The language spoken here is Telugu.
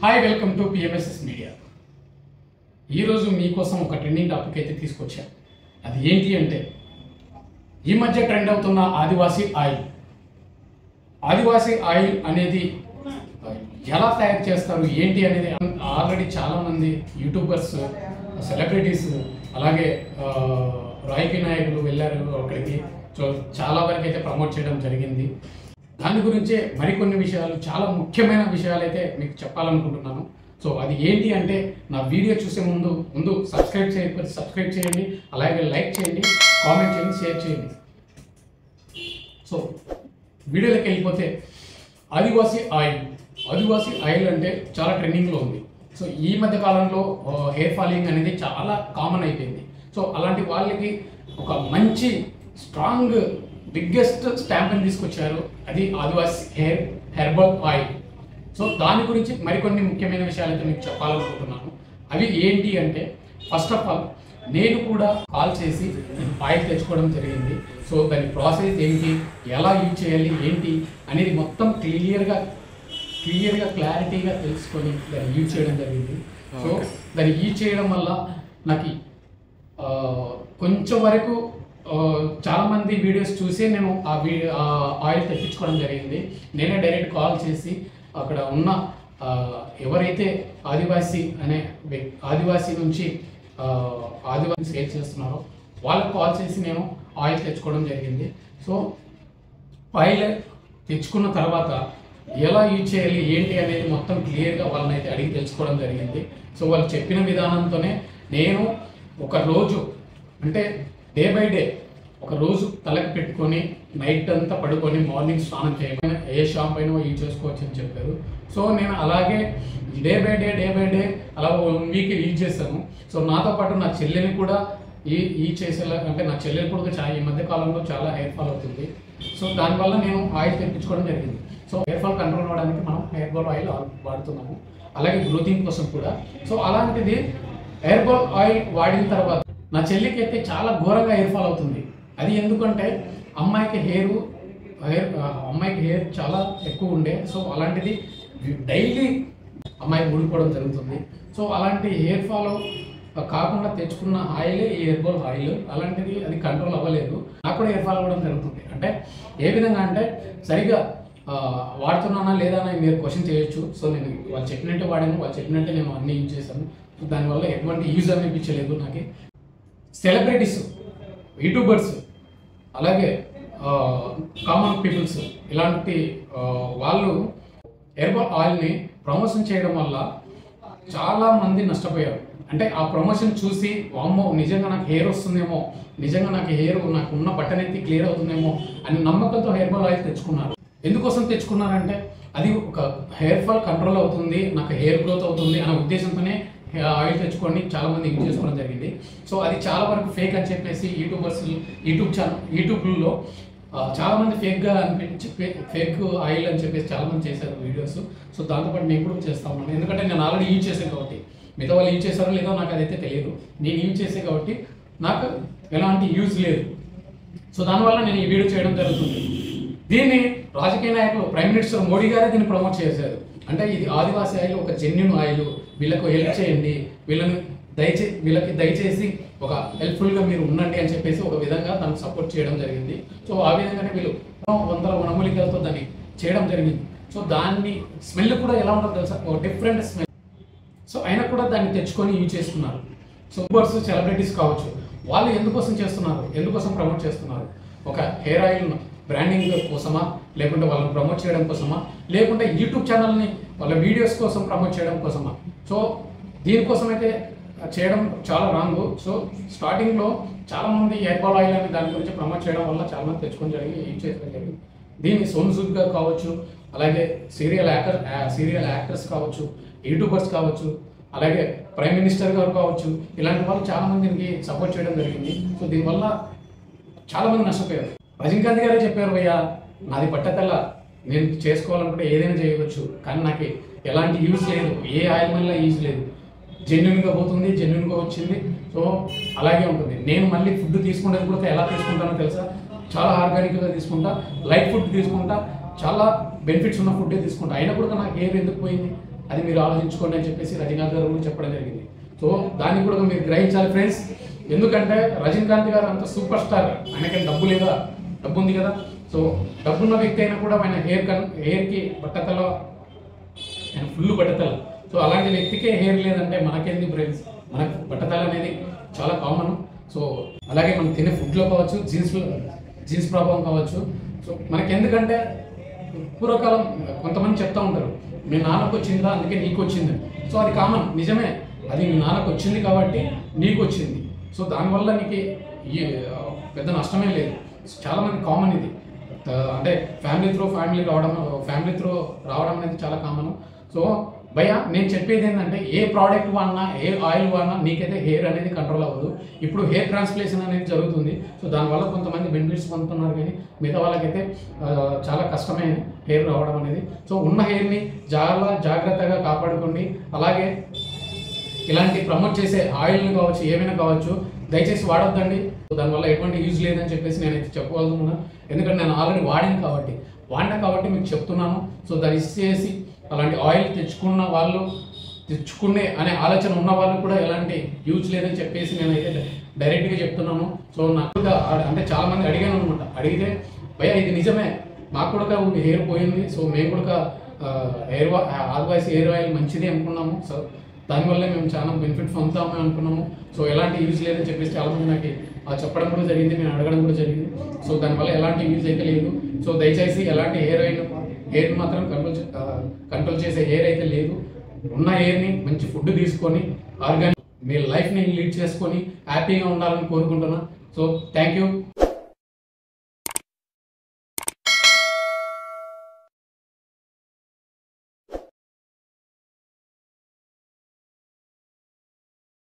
Hi welcome to PMSS media. ఈరోజు మీకోసం ఒక ట్రెండింగ్ టాపిక్ అయితే తీసుకొచ్చాను. అది ఏంటి అంటే ఈ మధ్య ట్రెండ్ అవుతున్న ఆదివాసీ ఆయిల్. ఆదివాసీ ఆయిల్ అనేది ఎలా తయారు చేస్తారు ఏంటి అనేది ఆల్రెడీ చాలామంది యూట్యూబర్స్, సెలబ్రిటీస్, అలాగే రాజకీయ నాయకులు వెళ్ళారు అక్కడికి. సో చాలా వరకు అయితే ప్రమోట్ చేయడం జరిగింది. దాని గురించే మరికొన్ని విషయాలు, చాలా ముఖ్యమైన విషయాలు అయితే మీకు చెప్పాలనుకుంటున్నాను. సో అది ఏంటి అంటే నా వీడియో చూసే ముందు సబ్స్క్రైబ్ చేయండి, అలాగే లైక్ చేయండి, కామెంట్ చేయండి, షేర్ చేయండి. సో వీడియోలోకి వెళ్ళిపోతే ఆదివాసీ ఆయిల్ అంటే చాలా ట్రెండింగ్లో ఉంది. సో ఈ మధ్య కాలంలో హెయిర్ ఫాలింగ్ అనేది చాలా కామన్ అయిపోయింది. సో అలాంటి వాళ్ళకి ఒక మంచి స్ట్రాంగ్ బిగ్గెస్ట్ స్టాంప్ని తీసుకొచ్చారు. అది ఆదివాసీ హెర్బల్ ఆయిల్. సో దాని గురించి మరికొన్ని ముఖ్యమైన విషయాలు అయితే మీకు చెప్పాలనుకుంటున్నాను. అవి ఏంటి అంటే ఫస్ట్ ఆఫ్ ఆల్ నేను కూడా కాల్ చేసి ఆయిల్ తెచ్చుకోవడం జరిగింది. సో దాని ప్రాసెస్ ఏంటి, ఎలా యూజ్ చేయాలి ఏంటి అనేది మొత్తం క్లియర్గా క్లారిటీగా తెలుసుకొని దాన్ని యూజ్ చేయడం జరిగింది. సో దాన్ని యూజ్ చేయడం వల్ల నాకు కొంచెం వరకు చాలామంది వీడియోస్ చూసి నేను ఆ ఆయిల్ తెప్పించుకోవడం జరిగింది. నేనే డైరెక్ట్ కాల్ చేసి అక్కడ ఉన్న ఎవరైతే ఆదివాసీ నుంచి ఆదివాసీ సేల్ చేస్తున్నారో వాళ్ళకి కాల్ చేసి నేను ఆయిల్ తెచ్చుకోవడం జరిగింది. సో ఆయిల్ తెచ్చుకున్న తర్వాత ఎలా యూజ్ చేయాలి ఏంటి అనేది మొత్తం క్లియర్గా వాళ్ళని అయితే అడిగి తెలుసుకోవడం జరిగింది. సో వాళ్ళు చెప్పిన విధానంతోనే నేను ఒక రోజు అంటే డే బై డే ఒక రోజు తలకి పెట్టుకొని నైట్ అంతా పడుకొని మార్నింగ్ స్నానం చేయకపోయినా ఏ షాంపూ అయినా యూజ్ చేసుకోవచ్చు అని చెప్పారు. సో నేను అలాగే డే బై డే అలా 1 వీక్ యూజ్ చేశాను. సో నాతో పాటు నా చెల్లెని కూడా ఈ చేసేలా, అంటే నా చెల్లెలు కూడా ఈ మధ్య కాలంలో చాలా హెయిర్ ఫాల్ అవుతుంది. సో దానివల్ల నేను ఆయిల్ తెప్పించుకోవడం జరిగింది. సో హెయిర్ ఫాల్ కంట్రోల్ అవ్వడానికి మనం హెర్బల్ ఆయిల్ వాడుతున్నాము, అలాగే గ్రోతింగ్ కోసం కూడా. సో అలాంటిది హెర్బల్ ఆయిల్ వాడిన తర్వాత నా చెల్లికి అయితే చాలా ఘోరంగా హెయిర్ ఫాల్ అవుతుంది. అది ఎందుకంటే అమ్మాయికి హెయిర్ చాలా ఎక్కువ ఉండే. సో అలాంటిది డైలీ అమ్మాయికి ఊడిపోవడం జరుగుతుంది. సో అలాంటి హెయిర్ ఫాల్ కాకుండా తెచ్చుకున్న ఆయిలే ఈ హెర్బల్ ఆయిల్. అలాంటిది అది కంట్రోల్ అవ్వలేదు, నాకు కూడా హెయిర్ ఫాల్ అవ్వడం జరుగుతుంది. అంటే ఏ విధంగా అంటే సరిగా వాడుతున్నానా లేదా అని మీరు క్వశ్చన్ చేయొచ్చు. సో నేను వాళ్ళు చెప్పినట్టే వాడాను, వాళ్ళు చెప్పినట్టే నేను అన్నీ యూజ్ చేశాను. సో దానివల్ల ఎటువంటి యూజ్ అనిపించలేదు నాకు. సెలబ్రిటీస్, యూట్యూబర్స్, అలాగే కామన్ పీపుల్స్ ఇలాంటి వాళ్ళు హెర్బల్ ఆయిల్ని ప్రమోషన్ చేయడం వల్ల చాలామంది నష్టపోయారు. అంటే ఆ ప్రమోషన్ చూసి వామ్మో నిజంగా నాకు హెయిర్ వస్తుందేమో, నిజంగా నాకు ఉన్న బట్టనెత్తి క్లియర్ అవుతుందేమో అని నమ్మకంతో హెర్బల్ ఆయిల్ తెచ్చుకున్నారు. ఎందుకోసం తెచ్చుకున్నారంటే అది ఒక హెయిర్ ఫాల్ కంట్రోల్ అవుతుంది, నాకు హెయిర్ గ్రోత్ అవుతుంది అనే ఉద్దేశంతోనే ఆయిల్ తెచ్చుకొని చాలామంది యూజ్ చేసుకోవడం జరిగింది. సో అది చాలా వరకు ఫేక్ అని చెప్పేసి యూట్యూబ్లో చాలామంది ఫేక్గా అనిపించి ఫేక్ ఆయిల్ అని చెప్పేసి చాలామంది చేశారు వీడియోస్. సో దాంతోపాటు నేను కూడా చేస్తా ఉన్నాను, ఎందుకంటే నేను ఆల్రెడీ యూజ్ చేశాను కాబట్టి. మిగతా వాళ్ళు యూజ్ చేశారో లేదో నాకు అదైతే తెలియదు. నేను యూజ్ చేసే కాబట్టి నాకు ఎలాంటి యూజ్ లేదు. సో దానివల్ల నేను ఈ వీడియో చేయడం జరుగుతుంది. దీన్ని రాజకీయ నాయకులు, ప్రైమ్ మినిస్టర్ మోడీ గారే దీన్ని ప్రమోట్ చేశారు. అంటే ఇది ఆదివాసీ ఆయిల్ ఒక జెన్యూన్ ఆయిల్, వీళ్ళకు హెల్ప్ చేయండి, వీళ్ళకి దయచేసి ఒక హెల్ప్ఫుల్గా మీరు ఉండండి అని చెప్పేసి ఒక విధంగా దానికి సపోర్ట్ చేయడం జరిగింది. సో ఆ విధంగానే వీళ్ళు 100 వనమూలికలతో దాన్ని చేయడం జరిగింది. సో దాన్ని స్మెల్ కూడా ఎలా ఉంటుందో తెలుసా, ఒక డిఫరెంట్ స్మెల్. సో అయినా కూడా దాన్ని తెచ్చుకొని యూజ్ చేసుకున్నారు. సో యూట్యూబర్స్, సెలబ్రిటీస్ కావచ్చు, వాళ్ళు ఎందుకోసం ప్రమోట్ చేస్తున్నారు? ఒక హెయిర్ ఆయిల్ బ్రాండింగ్ కోసమా, లేకుంటే వాళ్ళని ప్రమోట్ చేయడం కోసమా, లేకుంటే యూట్యూబ్ ఛానల్ని వాళ్ళ వీడియోస్ కోసం ప్రమోట్ చేయడం కోసమా? సో దీనికోసం అయితే చేయడం చాలా రాంగ్. సో స్టార్టింగ్లో చాలామంది హెర్బల్ ఆయిల్ అని దాని గురించి ప్రమోట్ చేయడం వల్ల చాలామంది తెచ్చుకొని యూజ్ చేసుకోవడం జరిగింది. దీన్ని సోను సూద్ గారు కావచ్చు, అలాగే సీరియల్ యాక్టర్స్ కావచ్చు, యూట్యూబర్స్ కావచ్చు, అలాగే ప్రైమ్ మినిస్టర్ గారు కావచ్చు, ఇలాంటి వాళ్ళు చాలామంది దీనికి సపోర్ట్ చేయడం జరిగింది. సో దీనివల్ల చాలామంది నష్టపోయారు. రజనీకాంత్ గారే చెప్పారు, భయ్యా నాది పట్టతెల్ల, నేను చేసుకోవాలనుకుంటే ఏదైనా చేయవచ్చు, కానీ నాకు ఎలాంటి యూజ్ లేదు, ఏ ఆయిల్ వల్ల యూజ్ లేదు, జెన్యున్గా పోతుంది, జెన్యున్గా వచ్చింది. సో అలాగే ఉంటుంది. నేను మళ్ళీ ఫుడ్ తీసుకునేది కూడా ఎలా తీసుకుంటానో తెలుసా? చాలా ఆర్గానిక్గా తీసుకుంటా, లైట్ ఫుడ్ తీసుకుంటా, చాలా బెనిఫిట్స్ ఉన్న ఫుడ్డే తీసుకుంటా. అయినా కూడా నాకు హెయిర్ ఎందుకు పోయింది? అది మీరు ఆలోచించుకోండి అని చెప్పేసి రజనీకాంత్ గారు కూడా చెప్పడం జరిగింది. సో దాన్ని కూడా మీరు గ్రహించాలి ఫ్రెండ్స్. ఎందుకంటే రజనీకాంత్ గారు అంత సూపర్ స్టార్, ఆయనకైనా డబ్బు లేదా, డబ్బు ఉంది కదా. సో డబ్బున్న వ్యక్తి అయినా కూడా ఆయన హెయిర్కి బట్టతల, ఆయన ఫుల్ బట్టతల. సో అలాంటి వ్యక్తికే హెయిర్ లేదంటే మనకేంది ఫ్రెండ్స్, మనకు బట్టతల అనేది చాలా కామన్. సో అలాగే మనం తినే ఫుడ్లో కావచ్చు, జీన్స్ ప్రభావం కావచ్చు. సో మనకి ఎందుకంటే పూర్వకాలం కొంతమంది చెప్తా ఉంటారు, మీ నాన్నకు వచ్చిందా అందుకే నీకు వచ్చింది. సో అది కామన్, నిజమే, అది మీ నాన్నకు వచ్చింది కాబట్టి నీకు వచ్చింది. సో దానివల్ల నీకు పెద్ద నష్టమే లేదు. చాలామంది కామన్ ఇది, అంటే ఫ్యామిలీ త్రూ రావడం అనేది చాలా కామన్. సో భయ్యా నేను చెప్పేది ఏంటంటే, ఏ ప్రోడక్ట్ వాడినా, ఏ ఆయిల్ వాడినా నీకైతే హెయిర్ అనేది కంట్రోల్ అవ్వదు. ఇప్పుడు హెయిర్ ట్రాన్స్ప్లేషన్ అనేది జరుగుతుంది. సో దానివల్ల కొంతమంది బెనిఫిట్స్ పొందుతున్నారు, కానీ మిగతా వాళ్ళకైతే చాలా కష్టమైన హెయిర్ రావడం అనేది. సో ఉన్న హెయిర్ని జాగ్రత్తగా కాపాడుకోండి. అలాగే ఇలాంటి ప్రమోట్ చేసే ఆయిల్ని కావచ్చు, ఏమైనా కావచ్చు, దయచేసి వాడొద్దండి. దానివల్ల ఎటువంటి యూజ్ లేదని చెప్పేసి నేనైతే చెప్పగలుగుతున్నాను. ఎందుకంటే నేను ఆల్రెడీ వాడినా కాబట్టి మీకు చెప్తున్నాను. సో దయచేసి అలాంటి ఆయిల్ తెచ్చుకునే అనే ఆలోచన ఉన్న వాళ్ళు కూడా ఎలాంటి యూజ్ లేదని చెప్పేసి నేనైతే డైరెక్ట్గా చెప్తున్నాను. సో నాకు అంటే చాలామంది అడిగాను అనమాట, అడిగితే భయ్యా ఇది నిజమే, మాకు కూడా హెయిర్ పోయింది. సో మేము కూడా ఆదివాసి హెయిర్ ఆయిల్ మంచిది అనుకున్నాము. సో దానివల్ల మేము చాలా బెనిఫిట్ పొందుతాము అనుకున్నాము. సో ఎలాంటి యూజ్ లేదని చెప్పేసి చాలామంది నాకు చెప్పడం కూడా జరిగింది, నేను అడగడం కూడా జరిగింది. సో దానివల్ల ఎలాంటి యూజ్ అయితే లేదు. సో దయచేసి ఎలాంటి హెయిర్ మాత్రం కంట్రోల్ చేసే హెయిర్ అయితే లేదు. ఉన్న హెయిర్ని మంచి ఫుడ్ తీసుకొని ఆర్గానిక్ మీ లైఫ్ని లీడ్ చేసుకొని హ్యాపీగా ఉండాలని కోరుకుంటున్నాను. So thank you.